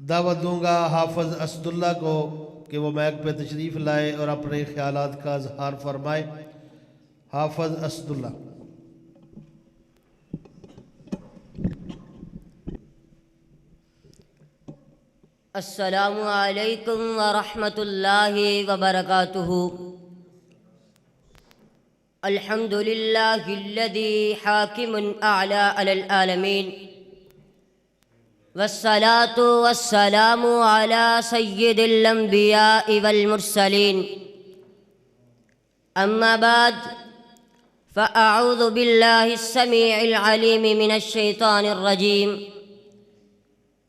دعوت دوں گا حافظ اسداللہ کو کہ وہ مائک پہ تشریف لائے اور اپنے خیالات کا اظہار فرمائے۔ حافظ اسداللہ۔ السلام علیکم ورحمۃ اللہ وبرکاتہ۔ الحمد للہ الذی حاکم اعلی علی العالمین، والصلاة والسلام علی سید الانبیاء والمرسلین، اما بعد فاعوذ باللہ السمیع العلیم من الشیطان الرجیم۔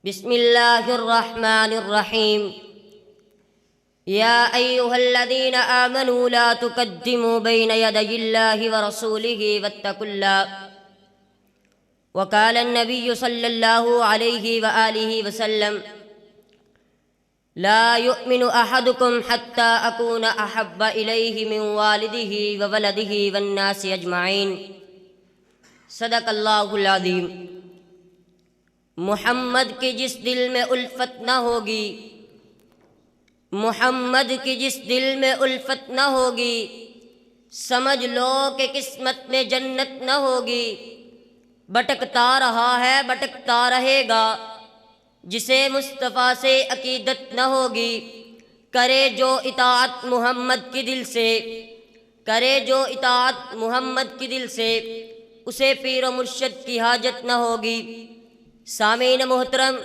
بسم اللہ الرحمن الرحیم۔ یا ایہا الذین آمنوا لا تقدموا بین یدی اللہ ورسولہ واتقوا اللہ۔ وقال النبی صلی اللہ علیہ وآلہ وسلم: لا یؤمن احدکم حتی اکون احب الیہ من والدہ وولدہ والناس اجمعین۔ صدق اللہ العظیم۔ محمد کی جس دل میں الفت نہ ہوگی، محمد کی جس دل میں الفت نہ ہوگی، سمجھ لو کہ قسمت میں جنت نہ ہوگی۔ بھٹکتا رہا ہے بھٹکتا رہے گا جسے مصطفیٰ سے عقیدت نہ ہوگی۔ کرے جو اطاعت محمد کی دل سے، کرے جو اطاعت محمد کی دل سے، اسے پیر و مرشد کی حاجت نہ ہوگی۔ سامعین محترم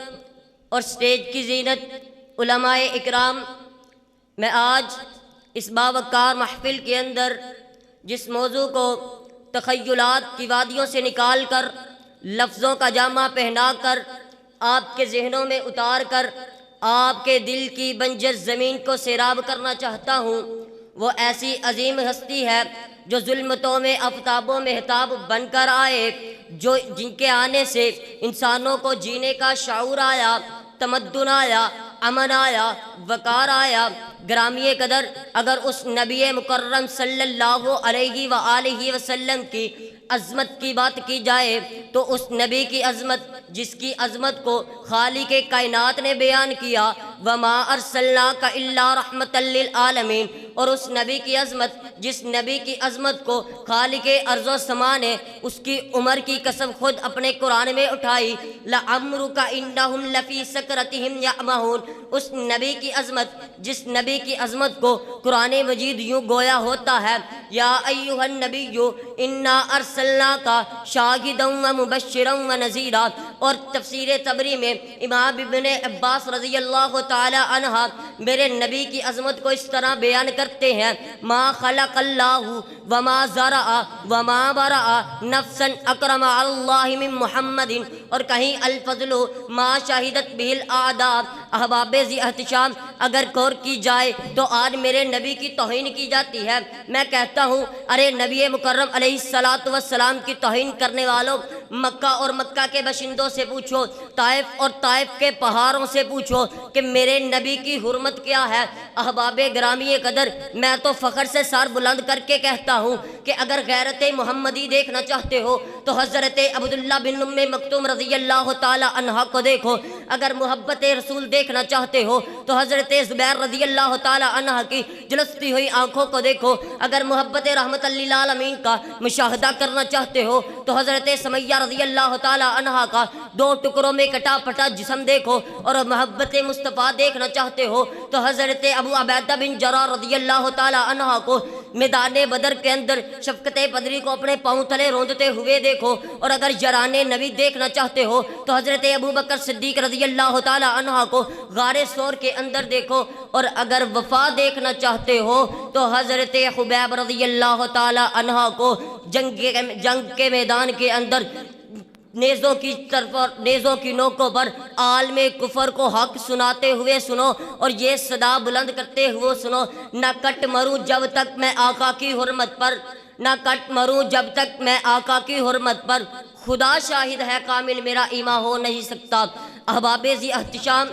اور سٹیج کی زینت، علماء اکرام، میں آج اس باوقار محفل کے اندر جس موضوع کو تخیلات کی وادیوں سے نکال کر، لفظوں کا جامہ پہنا کر، آپ کے ذہنوں میں اتار کر، آپ کے دل کی بنجر زمین کو سیراب کرنا چاہتا ہوں، وہ ایسی عظیم ہستی ہے جو ظلمتوں میں آفتاب و مہتاب بن کر آئے، جن کے آنے سے انسانوں کو جینے کا شعور آیا، تمدن آیا، امن آیا، وقار آیا۔ گرامی قدر، اگر اس نبی مکرم صلی اللہ علیہ وآلہ وسلم کی عظمت کی بات کی جائے تو اس نبی کی عظمت، جس کی عظمت کو خالق کائنات نے بیان کیا، وما ارسلناک الا رحمۃ للعالمین، اور اس نبی کی عظمت، جس نبی کی عظمت کو خالق ارض و سما نے اس کی عمر کی قسم خود اپنے قرآن میں اٹھائی، لعمرک انہم لفی سکرتہم یعمہون۔ اس نبی کی عظمت، جس نبی کی عظمت کو قرآن مجید یوں گویا ہوتا ہے: یا ایہا النبی انا ارسلناک شاہدا ومبشرا ونذیرا۔ اور تفسیر طبری میں امام ابن عباس رضی اللہ تعالی عنہ میرے نبی کی عظمت کو اس طرح بیان کرتے ہیں: ما خلق اللہ وما زرع وما برع نفسا اکرم علی اللہ من محمد۔ اور کہیں الفضل ما شہدت بہ الاعداء۔ احباب ذی احتشام، اگر غور کی جائے تو آج میرے نبی کی توہین کی جاتی ہے۔ میں کہتا ہوں، ارے نبی مکرم علیہ الصلاۃ والسلام کی توہین کرنے والوں، مکہ اور مکہ کے باشندوں سے پوچھو، طائف اور طائف کے پہاڑوں سے پوچھو کہ میرے نبی کی حرمت کیا ہے۔ احباب گرامی قدر، میں تو فخر سے سر بلند کر کے کہتا ہوں کہ اگر غیرت محمدی دیکھنا چاہتے ہو تو حضرت عبداللہ بن ام مکتوم رضی اللہ تعالی عنہ کو دیکھو۔ اگر محبت رسول دیکھنا چاہتے ہو تو حضرت زبیر رضی اللہ تعالی عنہ کی جلستی ہوئی آنکھوں کو دیکھو۔ اگر محبت رحمت للعالمین کا مشاہدہ کرنا چاہتے ہو تو حضرت سمیہ رضی اللہ تعالی عنہ کا دو ٹکڑوں میں کٹا پھٹا جسم دیکھو۔ اور محبت مصطفیٰ دیکھنا چاہتے ہو تو حضرت ابو عبیدہ بن جراح رضی اللہ تعالی عنہ کو میدان بدر کے اندر شفقت بدری کو اپنے پاؤں تلے روندتے ہوئے دیکھو۔ اور اگر یاران نبی دیکھنا چاہتے ہو تو حضرت ابو بکر صدیق رضی اللہ تعالی عنہ کو غار ثور کے اندر دیکھو۔ اور اگر وفا دیکھنا چاہتے ہو تو حضرت خبیب رضی اللہ تعالی عنہ کو جنگ کے میدان کے اندر نیزوں کی نوکوں پر عالم کفر کو حق سناتے ہوئے سنو، اور یہ صدا بلند کرتے ہوئے سنو: نہ کٹ مروں جب تک میں آقا کی حرمت پر، نہ کٹ مروں جب تک میں آقا کی حرمت پر، خدا شاہد ہے کامل میرا ایمان ہو نہیں سکتا۔ احباب ذی احتشام،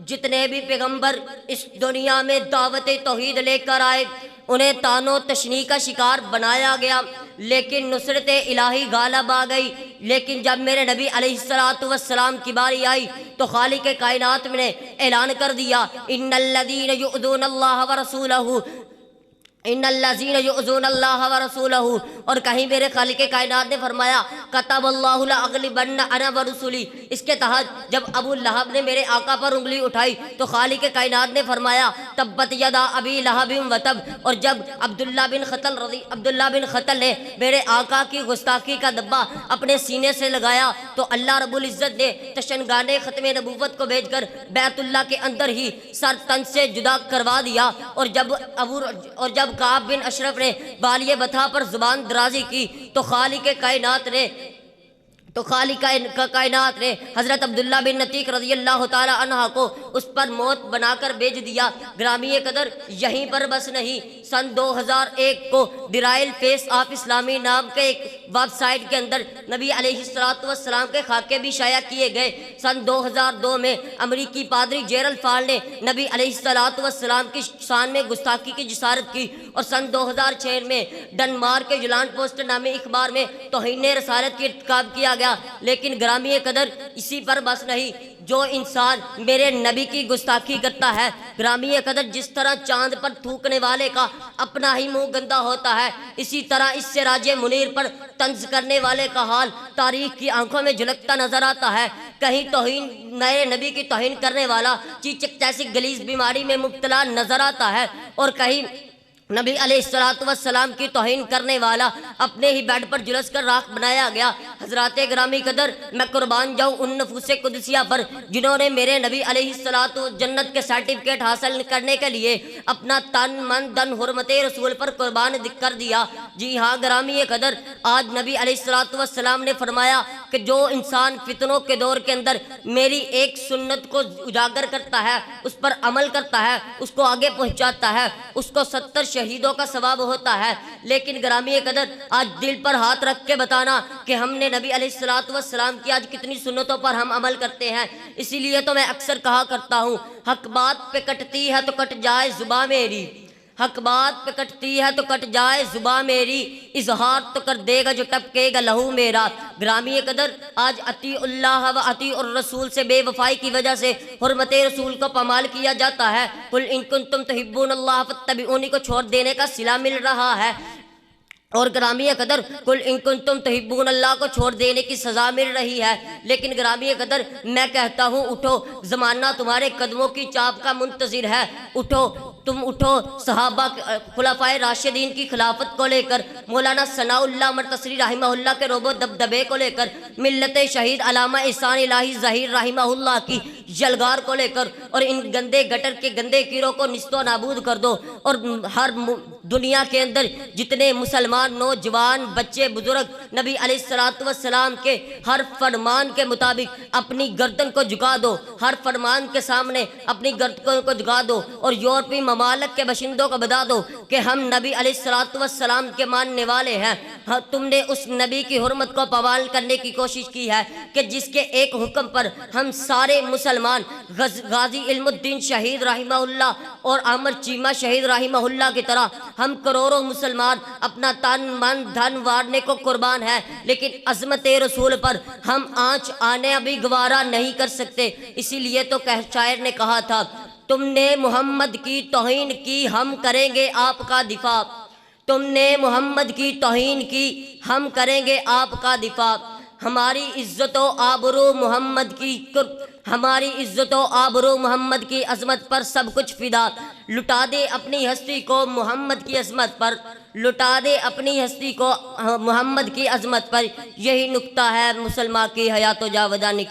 جتنے بھی پیغمبر اس دنیا میں دعوت توحید لے کر آئے، انہیں تان و تشنیع کا شکار بنایا گیا، لیکن نصرت الہی غالب آ گئی۔ لیکن جب میرے نبی علیہ الصلوۃ والسلام کی باری آئی تو خالق کائنات نے اعلان کر دیا، ان الذین یؤذون اللہ ورسولہ، ان الذین یؤذون اللہ ورسولہ، اور کہیں میرے خالق کائنات نے فرمایا کتب اللہ لاغلبن انا ورسلی۔ اس کے تحت جب ابو لہب نے میرے آقا پر انگلی اٹھائی تو خالق کائنات نے فرمایا تبت یدا ابی لہب وتب، اور جب عبداللہ بن خطل نے میرے آقا کی گستاخی کا دبا اپنے سینے سے لگایا تو اللہ رب العزت نے تشنگانے ختم نبوت کو بھیج کر بیت اللہ کے اندر ہی سر تن سے جدا کروا دیا۔ اور جب کعب بن اشرف نے بالیہ بطھا پر زبان درازی کی تو خالق کائنات نے حضرت عبداللہ بن نتیق رضی اللہ تعالی عنہ کو اس پر موت بنا کر بھیج دیا۔ گرامی قدر یہیں پر بس نہیں، سن 2001 کو ڈرائل فیس آف اسلامی نام کے ایک ویب سائٹ کے اندر نبی علیہ السلام کے خاکے بھی شائع کیے گئے۔ سن 2002 میں امریکی پادری جیرل فال نے نبی علیہ السلام کی شان میں گستاخی کی جسارت کی، اور سن 2006 میں ڈنمارک کے یولان پوسٹ نامی اخبار میں توہین رسالت کی ارتکاب کیا گیا۔ لیکن گرامی قدر اسی پر بس نہیں، جو انسان میرے نبی کی گستاخی کرتا ہے، گرامی قدر جس طرح چاند پر تھوکنے والے کا اپنا ہی منہ گندا ہوتا ہے، اسی طرح اس سے راج منیر پر طنز کرنے والے کا حال تاریخ کی آنکھوں میں جھلکتا نظر آتا ہے۔ کہیں توہین نئے نبی کی توہین کرنے والا چیچک جیسی غلیظ بیماری میں مبتلا نظر آتا ہے، اور کہیں نبی علیہ السلام کی توہین کرنے والا اپنے ہی بیڈ پر جلس کر راکھ بنایا گیا۔ حضرات گرامی قدر، میں قربان جاؤں ان نفوس قدسیہ پر جنہوں نے میرے نبی علیہ السلام جنت کے سرٹیفکیٹ حاصل کرنے کے لیے اپنا تن من دن حرمت رسول پر قربان کر دیا۔ جی ہاں گرامی قدر، آج نبی علیہ السلام نے فرمایا کہ جو انسان فتنوں کے دور کے اندر میری ایک سنت کو اجاگر کرتا ہے، اس پر عمل کرتا ہے، اس کو آگے پہنچاتا ہے، اس کو 70 شہیدوں کا ثواب ہوتا ہے۔ لیکن گرامی قدر، آج دل پر ہاتھ رکھ کے بتانا کہ ہم نے نبی علیہ السلام کی آج کتنی سنتوں پر ہم عمل کرتے ہیں۔ اسی لیے تو میں اکثر کہا کرتا ہوں، حق بات پہ کٹتی ہے تو کٹ جائے زباں میری، حق بات پہ کٹتی ہے تو کٹ جائے زباں میری، اظہار تو کر دے گا جو ٹپکے گا لہو میرا۔ گرامی قدر، آج اطیع اللہ و اطیع الرسول سے بے وفائی کی وجہ سے حرمت رسول کو پامال کیا جاتا ہے۔ قل ان کنتم تحبون اللہ فاتبعونی کو چھوڑ دینے کا صلہ مل رہا ہے، اور گرامی قدر قل ان کنتم تحبون اللہ کو چھوڑ دینے کی سزا مل رہی ہے۔ لیکن گرامی قدر، میں کہتا ہوں اٹھو، زمانہ تمہارے قدموں کی چاپ کا منتظر ہے، اٹھو، تم اٹھو۔ صحابہ خلفائے راشدین کی خلافت کو لے کر، مولانا ثناء اللہ مرتصری رحمہ اللہ کے روب و دبدبے کو لے کر، ملت شہید علامہ احسان الہی ظہیر رحمہ اللہ کی یلغار کو لے کر، اور ان گندے گٹر کے گندے کیڑوں کو نیست و نابود کر دو، اور ہر دنیا کے اندر جتنے مسلمان نوجوان بچے بزرگ نبی علیہ السلام کے ہر فرمان کے مطابق اپنی گردن کو جھکا دو، ہر فرمان کے سامنے اپنی گردن کو جھکا دو، اور یورپی ممالک کے باشندوں کو بتا دو کہ ہم نبی علیہ السلام کے ماننے والے ہیں۔ تم نے اس نبی کی حرمت کو پامال کرنے کی کوشش کی ہے کہ جس کے ایک حکم پر ہم سارے مسلمان غازی علم الدین شہید رحمہ اللہ اور عامر چیمہ شہید رحمہ اللہ کی طرح ہم کروڑوں مسلمان اپنا تن من دھن وارنے کو قربان ہے، لیکن عظمت رسول پر ہم آنچ آنے ابھی گوارا نہیں کر سکتے۔ اسی لیے تو شاعر نے کہا تھا، تم نے محمد کی توہین کی ہم کریں گے آپ کا دفاع، تم نے محمد کی توہین کی ہم کریں گے آپ کا دفاع، ہماری عزت و آبرو محمد کی ہماری عزت و آبرو محمد کی عظمت پر سب کچھ فدا، لٹا دے اپنی ہستی کو محمد کی عظمت پر، لٹا دے اپنی ہستی کو محمد کی عظمت پر۔ یہی نکتہ ہے مسلمان کی حیات و جاودانی کا۔